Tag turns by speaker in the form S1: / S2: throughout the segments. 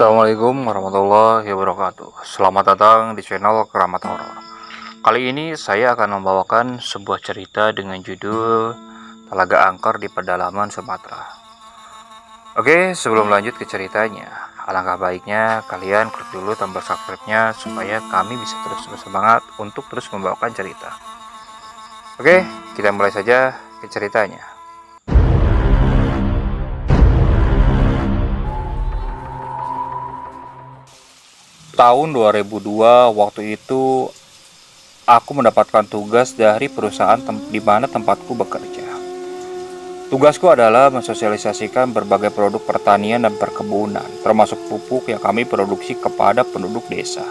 S1: Assalamualaikum warahmatullahi wabarakatuh. Selamat datang di channel Keramat Horor. Kali ini saya akan membawakan sebuah cerita dengan judul Telaga Angker di Pedalaman Sumatera. Oke, sebelum lanjut ke ceritanya, alangkah baiknya kalian klik dulu tombol subscribe-nya supaya kami bisa terus bersemangat untuk terus membawakan cerita. Oke, kita mulai saja ke ceritanya. Tahun 2002, waktu itu aku mendapatkan tugas dari perusahaan di mana tempatku bekerja. Tugasku adalah mensosialisasikan berbagai produk pertanian dan perkebunan, termasuk pupuk yang kami produksi kepada penduduk desa.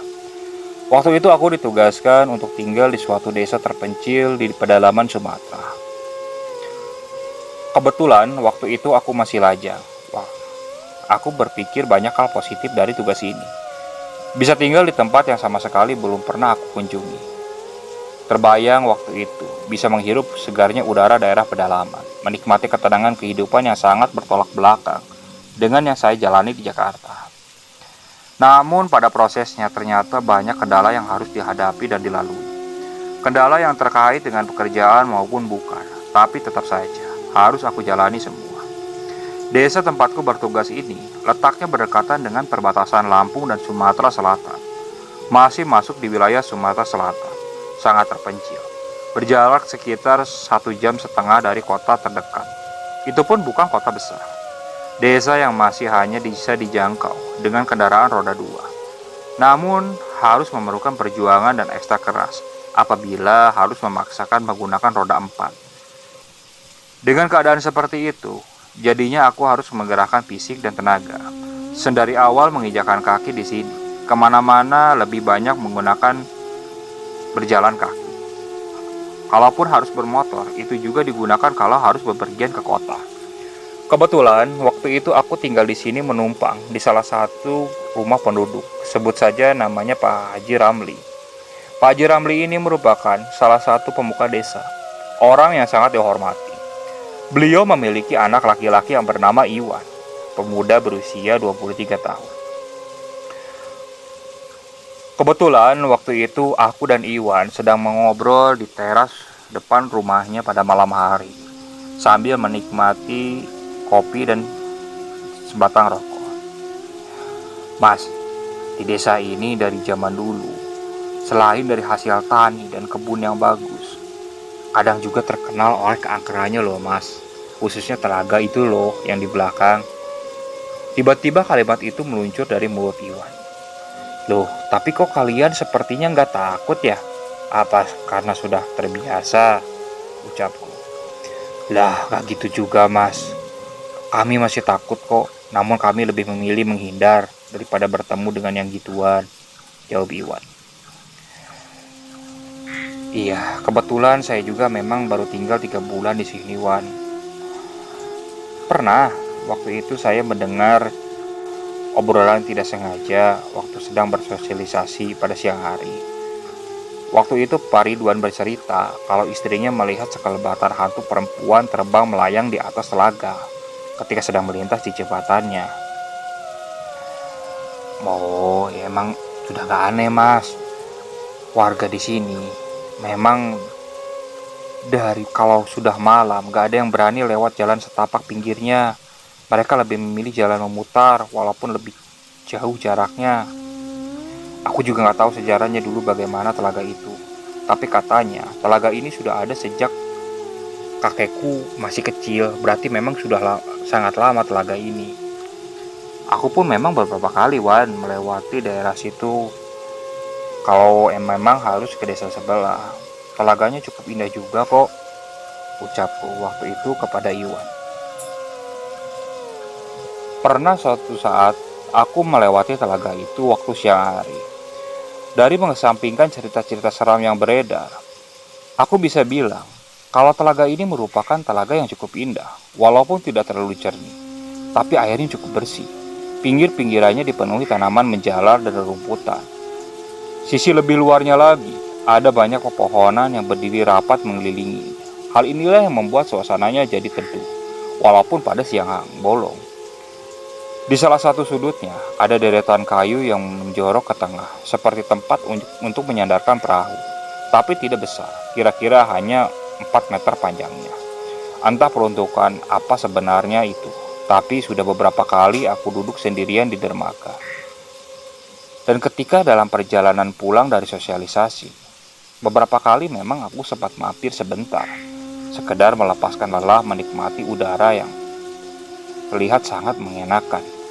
S1: Waktu itu aku ditugaskan untuk tinggal di suatu desa terpencil di pedalaman Sumatera. Kebetulan waktu itu aku masih lajang. Wah, aku berpikir banyak hal positif dari tugas ini. Bisa tinggal di tempat yang sama sekali belum pernah aku kunjungi. Terbayang waktu itu, bisa menghirup segarnya udara daerah pedalaman, menikmati ketenangan kehidupan yang sangat bertolak belakang dengan yang saya jalani di Jakarta. Namun pada prosesnya ternyata banyak kendala yang harus dihadapi dan dilalui. Kendala yang terkait dengan pekerjaan maupun bukan, tapi tetap saja harus aku jalani semua. Desa tempatku bertugas ini letaknya berdekatan dengan perbatasan Lampung dan Sumatera Selatan. Masih masuk di wilayah Sumatera Selatan, sangat terpencil. Berjarak sekitar 1,5 jam dari kota terdekat. Itu pun bukan kota besar. Desa yang masih hanya bisa dijangkau dengan kendaraan roda 2. Namun harus memerlukan perjuangan dan ekstra keras apabila harus memaksakan menggunakan roda 4. Dengan keadaan seperti itu, jadinya aku harus menggerakkan fisik dan tenaga. Sedari awal menginjakan kaki di sini, kemana-mana lebih banyak menggunakan berjalan kaki. Kalaupun harus bermotor, itu juga digunakan kalau harus bepergian ke kota. Kebetulan waktu itu aku tinggal di sini menumpang di salah satu rumah penduduk. Sebut saja namanya Pak Haji Ramli. Pak Haji Ramli ini merupakan salah satu pemuka desa, orang yang sangat dihormati. Beliau memiliki anak laki-laki yang bernama Iwan, pemuda berusia 23 tahun. Kebetulan waktu itu aku dan Iwan sedang mengobrol di teras depan rumahnya pada malam hari, sambil menikmati kopi dan sebatang rokok. Mas, di desa ini dari zaman dulu, selain dari hasil tani dan kebun yang bagus, kadang juga terkenal oleh keangkerannya loh mas, khususnya telaga itu loh yang di belakang. Tiba-tiba kalimat itu meluncur dari mulut Iwan. Loh, tapi kok kalian sepertinya nggak takut ya? Apa karena sudah terbiasa? Ucapku. Lah, gak gitu juga mas. Kami masih takut kok, namun kami lebih memilih menghindar daripada bertemu dengan yang gituan, jawab Iwan. Iya, kebetulan saya juga memang baru tinggal 3 bulan di sini, Wan. Pernah, waktu itu saya mendengar obrolan tidak sengaja waktu sedang bersosialisasi pada siang hari. Waktu itu Pak Ridwan bercerita kalau istrinya melihat sekelebatan hantu perempuan terbang melayang di atas telaga ketika sedang melintas di jembatannya. Oh, ya emang sudah gak aneh, Mas. Warga di sini memang dari kalau sudah malam gak ada yang berani lewat jalan setapak pinggirnya. Mereka lebih memilih jalan memutar walaupun lebih jauh jaraknya. Aku juga gak tahu sejarahnya dulu bagaimana telaga itu. Tapi katanya telaga ini sudah ada sejak kakekku masih kecil. Berarti memang sudah sangat lama telaga ini. Aku pun memang beberapa kali Wan melewati daerah situ. Kalau memang harus ke desa sebelah. Telaganya cukup indah juga kok, ucapku waktu itu kepada Iwan. Pernah suatu saat aku melewati telaga itu waktu siang hari. Dari mengesampingkan cerita-cerita seram yang beredar, aku bisa bilang kalau telaga ini merupakan telaga yang cukup indah, walaupun tidak terlalu jernih, tapi airnya cukup bersih. Pinggir-pinggirannya dipenuhi tanaman menjalar dan rumputan. Sisi lebih luarnya lagi, ada banyak pepohonan yang berdiri rapat mengelilingi. Hal inilah yang membuat suasananya jadi teduh, walaupun pada siang bolong. Di salah satu sudutnya ada deretan kayu yang menjorok ke tengah, seperti tempat untuk menyandarkan perahu. Tapi tidak besar, kira-kira hanya 4 meter panjangnya. Entah peruntukan apa sebenarnya itu, tapi sudah beberapa kali aku duduk sendirian di dermaga. Dan ketika dalam perjalanan pulang dari sosialisasi, beberapa kali memang aku sempat mampir sebentar, sekedar melepaskan lelah menikmati udara yang terlihat sangat mengenakan.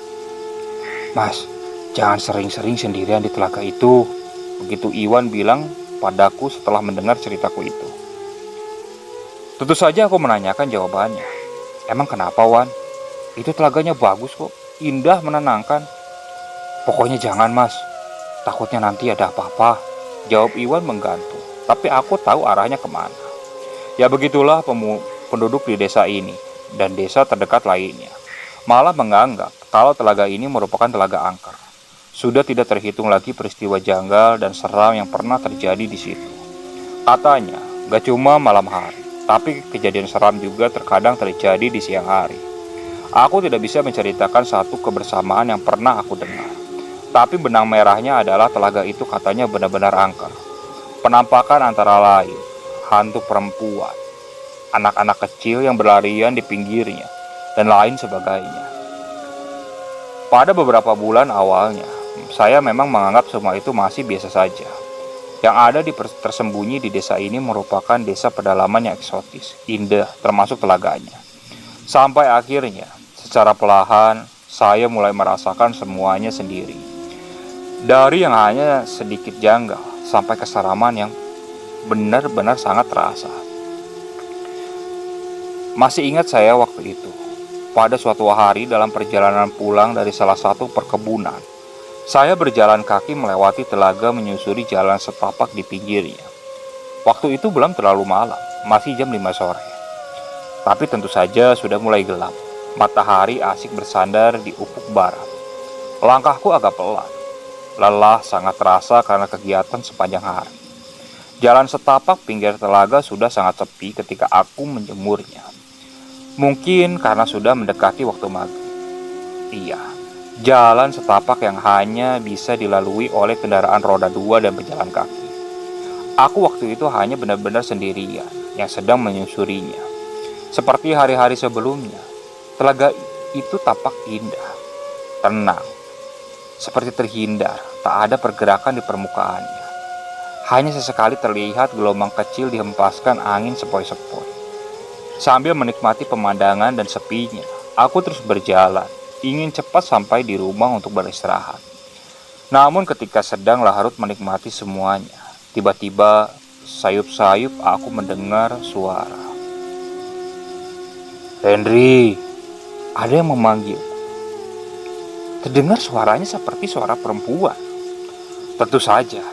S1: "Mas, jangan sering-sering sendirian di telaga itu," begitu Iwan bilang padaku setelah mendengar ceritaku itu. Tentu saja aku menanyakan jawabannya. "Emang kenapa, Wan? Itu telaganya bagus kok, indah, menenangkan." "Pokoknya jangan, Mas. Takutnya nanti ada apa-apa," jawab Iwan menggantung. Tapi aku tahu arahnya kemana. Ya begitulah penduduk di desa ini dan desa terdekat lainnya malah menganggap kalau telaga ini merupakan telaga angker. Sudah tidak terhitung lagi peristiwa janggal dan seram yang pernah terjadi di situ. Katanya, gak cuma malam hari, tapi kejadian seram juga terkadang terjadi di siang hari. Aku tidak bisa menceritakan satu kebersamaan yang pernah aku dengar. Tapi benang merahnya adalah telaga itu katanya benar-benar angker. Penampakan antara lain, hantu perempuan, anak-anak kecil yang berlarian di pinggirnya, dan lain sebagainya. Pada beberapa bulan awalnya, saya memang menganggap semua itu masih biasa saja. Yang ada tersembunyi di desa ini merupakan desa pedalaman yang eksotis, indah, termasuk telaganya. Sampai akhirnya, secara perlahan, saya mulai merasakan semuanya sendiri. Dari yang hanya sedikit janggal, sampai keseraman yang benar-benar sangat terasa. Masih ingat saya waktu itu, pada suatu hari dalam perjalanan pulang dari salah satu perkebunan, saya berjalan kaki melewati telaga menyusuri jalan setapak di pinggirnya. Waktu itu belum terlalu malam, masih jam 5 sore. Tapi tentu saja sudah mulai gelap. Matahari asik bersandar di ufuk barat. Langkahku agak pelan. Lelah sangat terasa karena kegiatan sepanjang hari. Jalan setapak pinggir telaga sudah sangat sepi ketika aku menjemurnya. Mungkin karena sudah mendekati waktu maghrib. Iya, jalan setapak yang hanya bisa dilalui oleh kendaraan roda 2 dan pejalan kaki. Aku waktu itu hanya benar-benar sendirian yang sedang menyusurinya. Seperti hari-hari sebelumnya, telaga itu tampak indah, tenang, seperti terhindar, tak ada pergerakan di permukaannya. Hanya sesekali terlihat gelombang kecil dihempaskan angin sepoi-sepoi. Sambil menikmati pemandangan dan sepinya, aku terus berjalan, ingin cepat sampai di rumah untuk beristirahat. Namun ketika sedang larut menikmati semuanya, tiba-tiba sayup-sayup aku mendengar suara. "Henry!" Ada yang memanggil. Terdengar suaranya seperti suara perempuan. Tentu saja,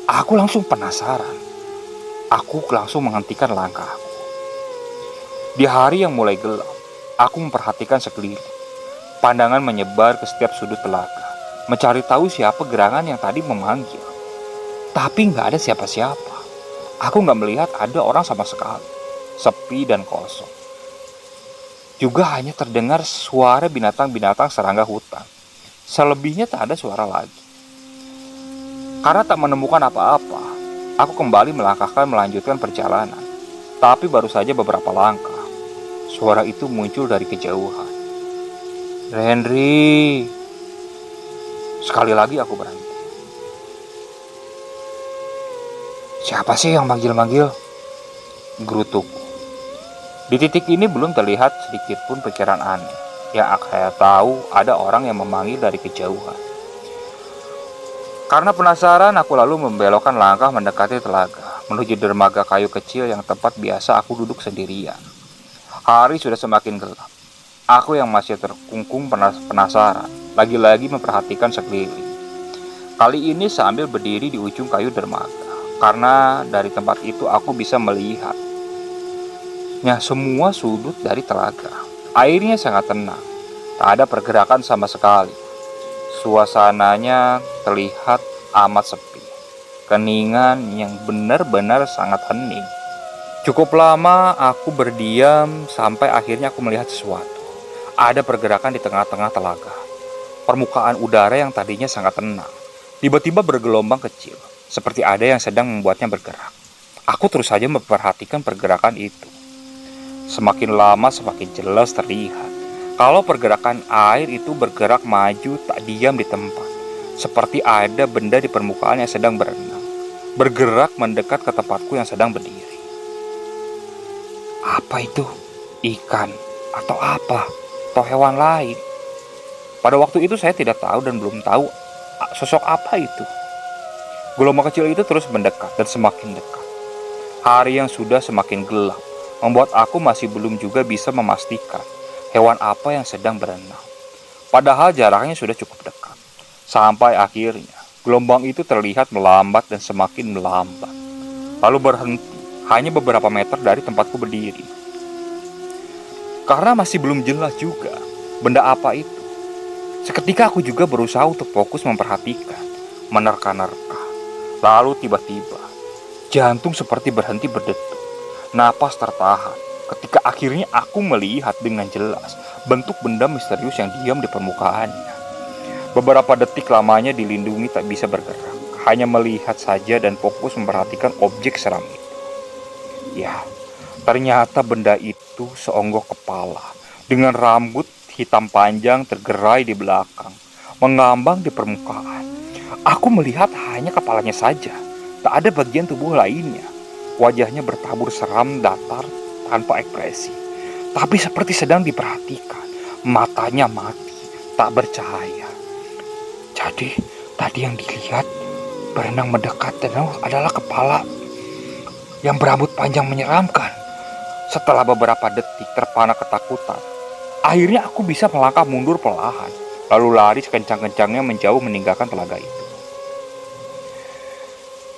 S1: aku langsung penasaran. Aku langsung menghentikan langkahku. Di hari yang mulai gelap, aku memperhatikan sekeliling. Pandangan menyebar ke setiap sudut telaga, mencari tahu siapa gerangan yang tadi memanggil. Tapi nggak ada siapa-siapa. Aku nggak melihat ada orang sama sekali. Sepi dan kosong. Juga hanya terdengar suara binatang-binatang serangga hutan. Selebihnya tak ada suara lagi. Karena tak menemukan apa-apa, aku kembali melanjutkan perjalanan. Tapi baru saja beberapa langkah, suara itu muncul dari kejauhan. "Henry!" Sekali lagi aku berhenti. "Siapa sih yang manggil-manggil?" gerutuku. Di titik ini belum terlihat sedikit pun pikiran aneh. Yang saya tahu ada orang yang memanggil dari kejauhan. Karena penasaran, aku lalu membelokkan langkah mendekati telaga, menuju dermaga kayu kecil yang tempat biasa aku duduk sendirian. Hari sudah semakin gelap. Aku yang masih terkungkung penasaran, lagi-lagi memperhatikan sekeliling. Kali ini sambil berdiri di ujung kayu dermaga, karena dari tempat itu aku bisa melihat semua sudut dari telaga. Airnya sangat tenang, tak ada pergerakan sama sekali. Suasananya terlihat amat sepi, keningan yang benar-benar sangat hening. Cukup lama aku berdiam sampai akhirnya aku melihat sesuatu. Ada pergerakan di tengah-tengah telaga. Permukaan udara yang tadinya sangat tenang, tiba-tiba bergelombang kecil, seperti ada yang sedang membuatnya bergerak. Aku terus saja memperhatikan pergerakan itu. Semakin lama semakin jelas terlihat kalau pergerakan air itu bergerak maju tak diam di tempat, seperti ada benda di permukaan yang sedang berenang, bergerak mendekat ke tempatku yang sedang berdiri. Apa itu? Ikan atau apa? Atau hewan lain? Pada waktu itu saya tidak tahu dan belum tahu sosok apa itu. Gelombang kecil itu terus mendekat dan semakin dekat. Hari yang sudah semakin gelap membuat aku masih belum juga bisa memastikan hewan apa yang sedang berenang. Padahal jaraknya sudah cukup dekat. Sampai akhirnya gelombang itu terlihat melambat dan semakin melambat. Lalu berhenti hanya beberapa meter dari tempatku berdiri. Karena masih belum jelas juga benda apa itu. Seketika aku juga berusaha untuk fokus memperhatikan, menerka-nerka. Lalu tiba-tiba, jantung seperti berhenti berdetuk. Napas tertahan ketika akhirnya aku melihat dengan jelas bentuk benda misterius yang diam di permukaannya. Beberapa detik lamanya dilindungi tak bisa bergerak. Hanya melihat saja dan fokus memperhatikan objek seram itu. Ya, ternyata benda itu seonggok kepala dengan rambut hitam panjang tergerai di belakang, mengambang di permukaan. Aku melihat hanya kepalanya saja, tak ada bagian tubuh lainnya. Wajahnya bertabur seram datar tanpa ekspresi, tapi seperti sedang diperhatikan. Matanya mati, tak bercahaya. Jadi, tadi yang dilihat berenang mendekat dan adalah kepala yang berambut panjang menyeramkan. Setelah beberapa detik terpana ketakutan, akhirnya aku bisa melangkah mundur perlahan, lalu lari sekencang-kencangnya menjauh meninggalkan telaga itu.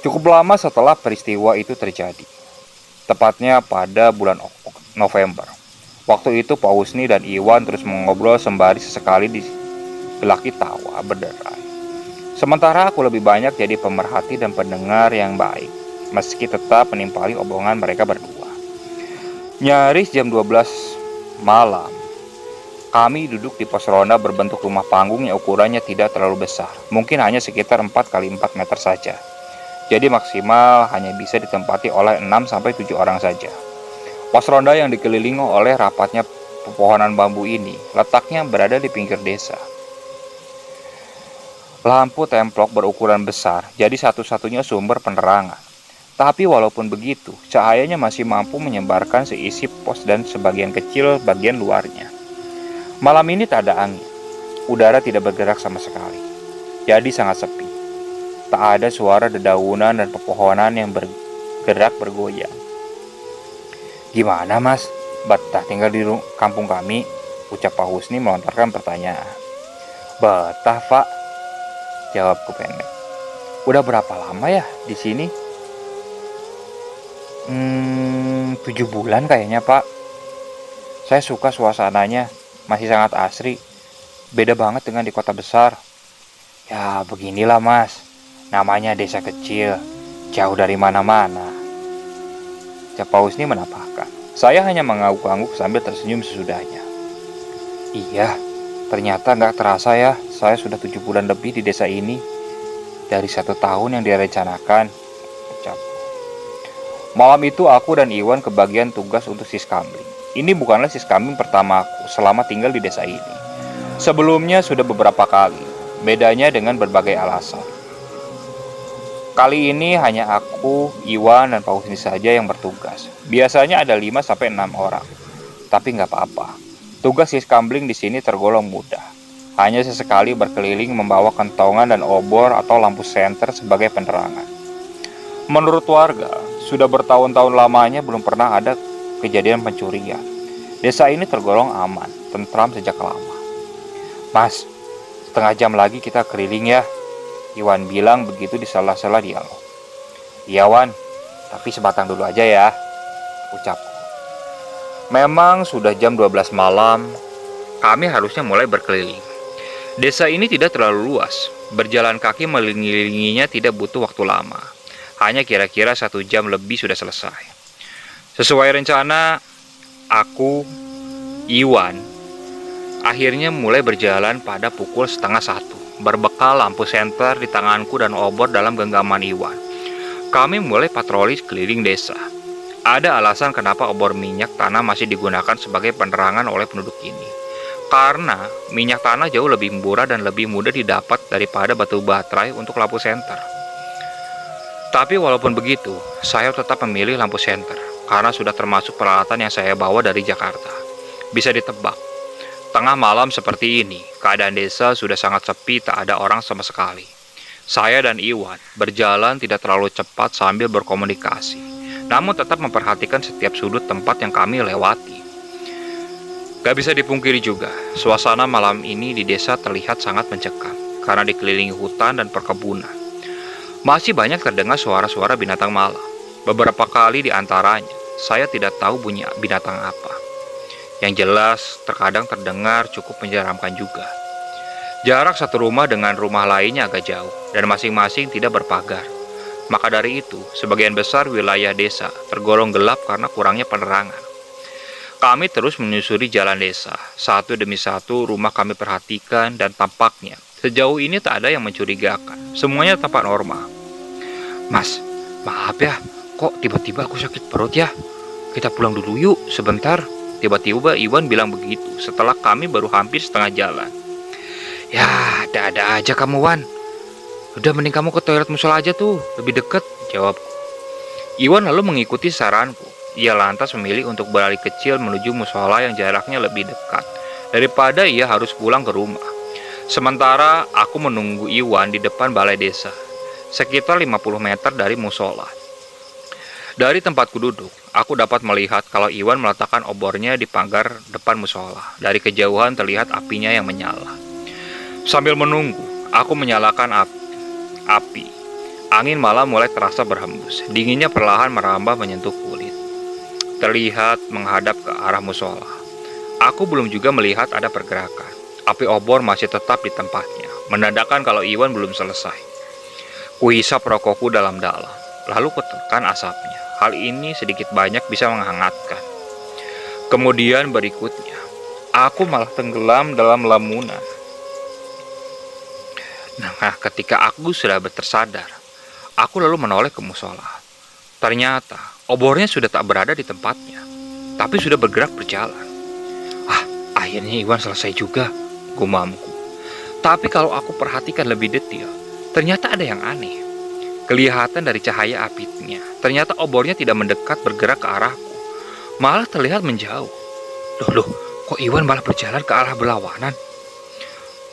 S1: Cukup lama setelah peristiwa itu terjadi, tepatnya pada bulan November. Waktu itu Pak Husni dan Iwan terus mengobrol sembari sesekali digelaki tawa berderai. Sementara aku lebih banyak jadi pemerhati dan pendengar yang baik, meski tetap menimpali omongan mereka berdua. Nyaris jam 12 malam, kami duduk di pos ronda berbentuk rumah panggung yang ukurannya tidak terlalu besar, mungkin hanya sekitar 4x4 meter saja. Jadi maksimal hanya bisa ditempati oleh 6-7 orang saja. Pos ronda yang dikelilingi oleh rapatnya pepohonan bambu ini letaknya berada di pinggir desa. Lampu templok berukuran besar jadi satu-satunya sumber penerangan. Tapi walaupun begitu, cahayanya masih mampu menyebarkan seisi pos dan sebagian kecil bagian luarnya. Malam ini tak ada angin, udara tidak bergerak sama sekali, jadi sangat sepi. Tak ada suara dedaunan dan pepohonan yang bergerak bergoyang. Gimana mas, betah tinggal di kampung kami? Ucap Pak Husni melontarkan pertanyaan. Betah pak, jawabku pendek. Udah berapa lama ya di sini? 7 bulan kayaknya pak. Saya suka suasananya, masih sangat asri. Beda banget dengan di kota besar. Ya beginilah mas, namanya desa kecil, jauh dari mana-mana. Pak Husni menambahkan. Saya hanya mengangguk-angguk sambil tersenyum sesudahnya. Iya, ternyata gak terasa ya, saya sudah 7 bulan lebih di desa ini. Dari 1 tahun yang direncanakan, ucapku. Malam itu aku dan Iwan kebagian tugas untuk siskambling. Ini bukanlah siskambling pertama aku selama tinggal di desa ini. Sebelumnya sudah beberapa kali, bedanya dengan berbagai alasan. Kali ini hanya aku, Iwan, dan Pak Husni saja yang bertugas. Biasanya ada 5-6 orang. Tapi nggak apa-apa. Tugas siskambling di sini tergolong mudah. Hanya sesekali berkeliling membawa kentongan dan obor atau lampu senter sebagai penerangan. Menurut warga, sudah bertahun-tahun lamanya belum pernah ada kejadian pencurian. Desa ini tergolong aman, tentram sejak lama. Mas, setengah jam lagi kita keliling ya, Iwan bilang begitu di sela-sela dialog. Iya Wan, tapi sebatang dulu aja ya, ucapku. Memang sudah jam 12 malam, kami harusnya mulai berkeliling. Desa ini tidak terlalu luas, berjalan kaki mengelilinginya tidak butuh waktu lama. Hanya kira-kira 1 jam lebih sudah selesai. Sesuai rencana, aku, Iwan, Akhirnya mulai berjalan pada pukul 12:30. Berbekal lampu senter di tanganku dan obor dalam genggaman Iwan, kami mulai patroli keliling desa. Ada alasan kenapa obor minyak tanah masih digunakan sebagai penerangan oleh penduduk ini. Karena minyak tanah jauh lebih murah dan lebih mudah didapat daripada batu baterai untuk lampu senter. Tapi walaupun begitu, saya tetap memilih lampu senter karena sudah termasuk peralatan yang saya bawa dari Jakarta. Bisa ditebak, tengah malam seperti ini, keadaan desa sudah sangat sepi, tak ada orang sama sekali. Saya dan Iwan berjalan tidak terlalu cepat sambil berkomunikasi, namun tetap memperhatikan setiap sudut tempat yang kami lewati. Gak bisa dipungkiri juga, suasana malam ini di desa terlihat sangat mencekam karena dikelilingi hutan dan perkebunan. Masih banyak terdengar suara-suara binatang malam. Beberapa kali di antaranya, saya tidak tahu bunyi binatang apa. Yang jelas, terkadang terdengar cukup menyeramkan juga. Jarak satu rumah dengan rumah lainnya agak jauh, dan masing-masing tidak berpagar. Maka dari itu, sebagian besar wilayah desa tergolong gelap karena kurangnya penerangan. Kami terus menyusuri jalan desa. Satu demi satu rumah kami perhatikan dan tampaknya sejauh ini tak ada yang mencurigakan. Semuanya tampak normal. Mas, maaf ya, kok tiba-tiba aku sakit perut ya? Kita pulang dulu yuk, sebentar. Tiba-tiba Iwan bilang begitu setelah kami baru hampir setengah jalan. Ya, ada-ada aja kamu, Wan. Udah mending kamu ke toilet musola aja tuh, lebih deket, jawabku. Iwan lalu mengikuti saranku. Ia lantas memilih untuk berlari kecil menuju musola yang jaraknya lebih dekat daripada ia harus pulang ke rumah. Sementara aku menunggu Iwan di depan balai desa, sekitar 50 meter dari musola. Dari tempatku duduk, aku dapat melihat kalau Iwan meletakkan obornya di pagar depan musola. Dari kejauhan terlihat apinya yang menyala. Sambil menunggu, aku menyalakan api. Angin malam mulai terasa berhembus. Dinginnya perlahan merambah menyentuh kulit. Terlihat menghadap ke arah musola. Aku belum juga melihat ada pergerakan. Api obor masih tetap di tempatnya, menandakan kalau Iwan belum selesai. Kuhisap rokokku dalam-dalam, lalu kutekan asapnya. Hal ini sedikit banyak bisa menghangatkan. Kemudian berikutnya, aku malah tenggelam dalam lamunan. Nah, ketika aku sudah tersadar, aku lalu menoleh ke musola. Ternyata, obornya sudah tak berada di tempatnya, tapi sudah bergerak berjalan. Akhirnya Iwan selesai juga, gumamku. Tapi kalau aku perhatikan lebih detail, ternyata ada yang aneh. Kelihatan dari cahaya apinya, ternyata obornya tidak mendekat bergerak ke arahku, malah terlihat menjauh. Loh, kok Iwan malah berjalan ke arah berlawanan?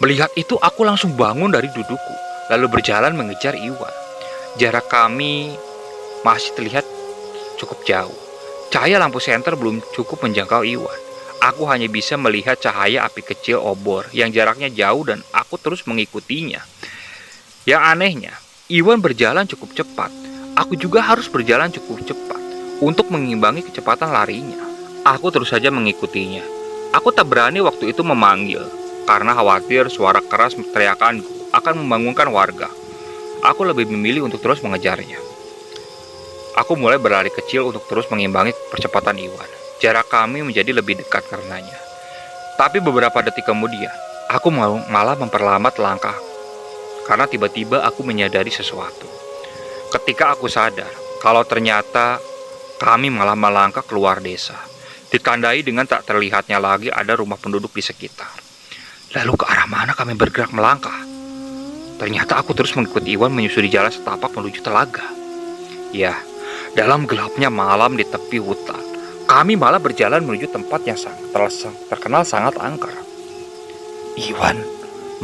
S1: Melihat itu aku langsung bangun dari dudukku, lalu berjalan mengejar Iwan. Jarak kami masih terlihat cukup jauh. Cahaya lampu senter belum cukup menjangkau Iwan. Aku hanya bisa melihat cahaya api kecil obor yang jaraknya jauh dan aku terus mengikutinya. Yang anehnya, Iwan berjalan cukup cepat. Aku juga harus berjalan cukup cepat untuk mengimbangi kecepatan larinya. Aku terus saja mengikutinya. Aku tak berani waktu itu memanggil karena khawatir suara keras teriakanku akan membangunkan warga. Aku lebih memilih untuk terus mengejarnya. Aku mulai berlari kecil untuk terus mengimbangi percepatan Iwan. Jarak kami menjadi lebih dekat karenanya. Tapi beberapa detik kemudian, aku malah memperlambat langkah karena tiba-tiba aku menyadari sesuatu. Ketika aku sadar kalau ternyata kami malah melangkah keluar desa, ditandai dengan tak terlihatnya lagi ada rumah penduduk di sekitar. Lalu ke arah mana kami bergerak melangkah? Ternyata aku terus mengikuti Iwan menyusuri jalan setapak menuju telaga. Ya, dalam gelapnya malam di tepi hutan, kami malah berjalan menuju tempat yang terkenal sangat angker. Iwan,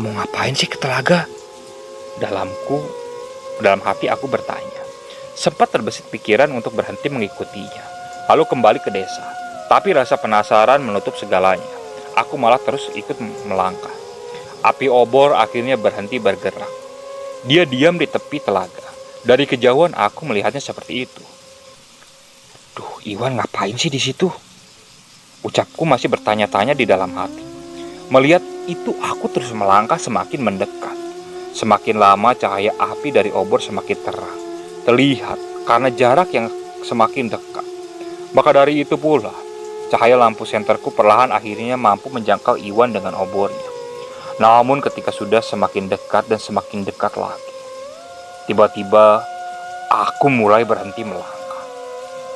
S1: mau ngapain sih ke telaga? Dalam hati aku bertanya. Sempat terbesit pikiran untuk berhenti mengikutinya, lalu kembali ke desa. Tapi rasa penasaran menutup segalanya. Aku malah terus ikut melangkah. Api obor akhirnya berhenti bergerak. Dia diam di tepi telaga. Dari kejauhan aku melihatnya seperti itu. Duh, Iwan ngapain sih di situ? Ucapku masih bertanya-tanya di dalam hati. Melihat itu aku terus melangkah semakin mendekat. Semakin lama cahaya api dari obor semakin terang terlihat karena jarak yang semakin dekat. Maka dari itu pula, Cahaya lampu senterku perlahan akhirnya mampu menjangkau Iwan dengan obornya. Namun ketika sudah semakin dekat dan semakin dekat lagi, tiba-tiba aku mulai berhenti melangkah.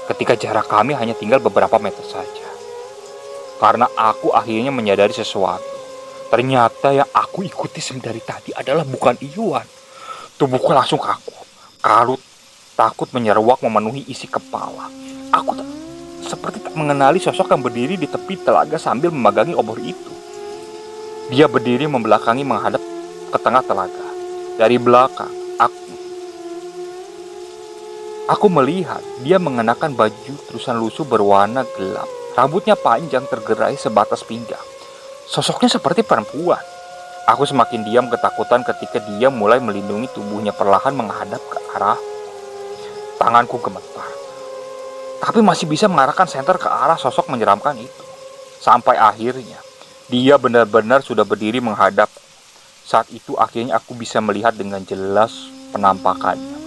S1: Ketika jarak kami hanya tinggal beberapa meter saja. Karena aku akhirnya menyadari sesuatu. Ternyata yang aku ikuti dari tadi adalah bukan Iwan. Tubuhku langsung kaku. Kalut, takut menyeruak memenuhi isi kepala. Aku seperti tak mengenali sosok yang berdiri di tepi telaga sambil memegangi obor itu. Dia berdiri membelakangi menghadap ke tengah telaga. Dari belakang, aku melihat dia mengenakan baju terusan lusuh berwarna gelap. Rambutnya panjang tergerai sebatas pinggang. Sosoknya seperti perempuan. Aku semakin diam ketakutan ketika dia mulai melindungi tubuhnya perlahan menghadap ke arah. Tanganku gemetar. Tapi masih bisa mengarahkan senter ke arah sosok menyeramkan itu. Sampai akhirnya, dia benar-benar sudah berdiri menghadap. Saat itu akhirnya aku bisa melihat dengan jelas penampakannya.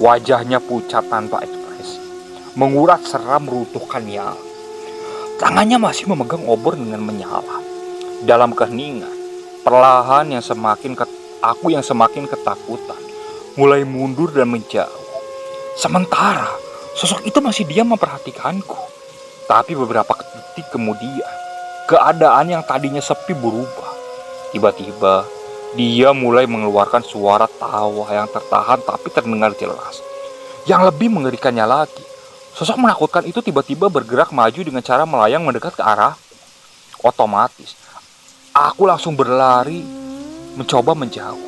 S1: Wajahnya pucat tanpa ekspresi. Mengurat seram meruntuhkan nyala. Tangannya masih memegang obor dengan menyala. Dalam keheningan, perlahan aku yang semakin ketakutan, mulai mundur dan menjauh. Sementara, sosok itu masih diam memperhatikanku. Tapi beberapa detik kemudian, keadaan yang tadinya sepi berubah. Tiba-tiba, dia mulai mengeluarkan suara tawa yang tertahan tapi terdengar jelas. Yang lebih mengerikannya lagi, sosok menakutkan itu tiba-tiba bergerak maju dengan cara melayang mendekat ke arah. Otomatis, aku langsung berlari mencoba menjauh.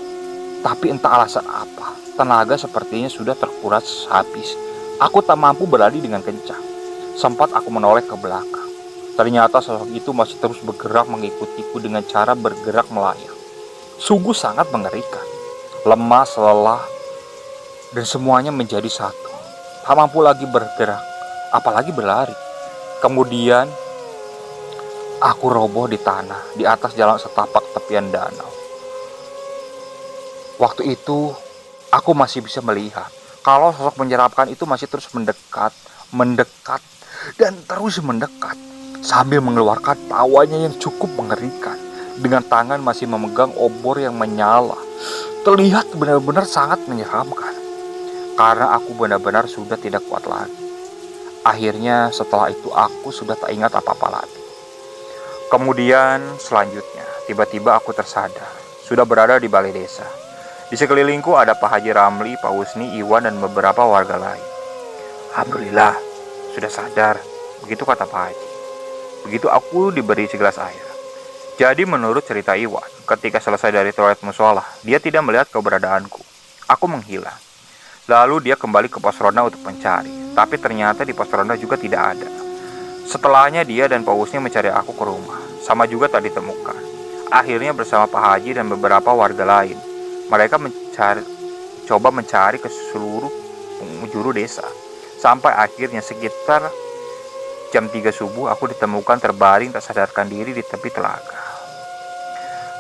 S1: Tapi entah alasan apa, tenaga sepertinya sudah terkuras habis. Aku tak mampu berlari dengan kencang. Sempat aku menoleh ke belakang. Ternyata sosok itu masih terus bergerak mengikutiku dengan cara bergerak melayang. Sungguh sangat mengerikan. Lemas, lelah, dan semuanya menjadi satu. Tak mampu lagi bergerak, apalagi berlari. Kemudian, aku roboh di tanah di atas jalan setapak tepian danau. Waktu itu, aku masih bisa melihat kalau sosok menyeramkan itu masih terus mendekat, dan terus mendekat. Sambil mengeluarkan tawanya yang cukup mengerikan. Dengan tangan masih memegang obor yang menyala. Terlihat benar-benar sangat menyeramkan. Karena aku benar-benar sudah tidak kuat lagi. Akhirnya setelah itu aku sudah tak ingat apa-apa lagi. Kemudian selanjutnya, tiba-tiba aku tersadar. Sudah berada di balai desa. Di sekelilingku ada Pak Haji Ramli, Pak Husni, Iwan, dan beberapa warga lain. Alhamdulillah, sudah sadar. Begitu kata Pak Haji. Begitu aku diberi segelas air. Jadi menurut cerita Iwan, ketika selesai dari toilet musola, dia tidak melihat keberadaanku. Aku menghilang. Lalu dia kembali ke pos ronda untuk mencari. Tapi ternyata di pos ronda juga tidak ada. Setelahnya dia dan Pak Husni mencari aku ke rumah. Sama juga tak ditemukan. Akhirnya bersama Pak Haji dan beberapa warga lain, mereka coba mencari ke seluruh penjuru desa. Sampai akhirnya sekitar jam 3 subuh aku ditemukan terbaring tak sadarkan diri di tepi telaga.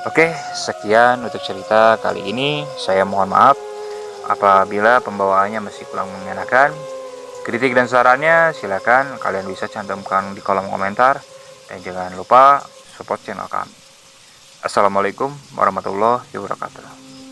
S1: Oke, sekian untuk cerita kali ini. Saya mohon maaf apabila pembawaannya masih kurang mengenakan. Kritik dan sarannya silakan kalian bisa cantumkan di kolom komentar. Dan jangan lupa support channel kami. Assalamualaikum warahmatullahi wabarakatuh.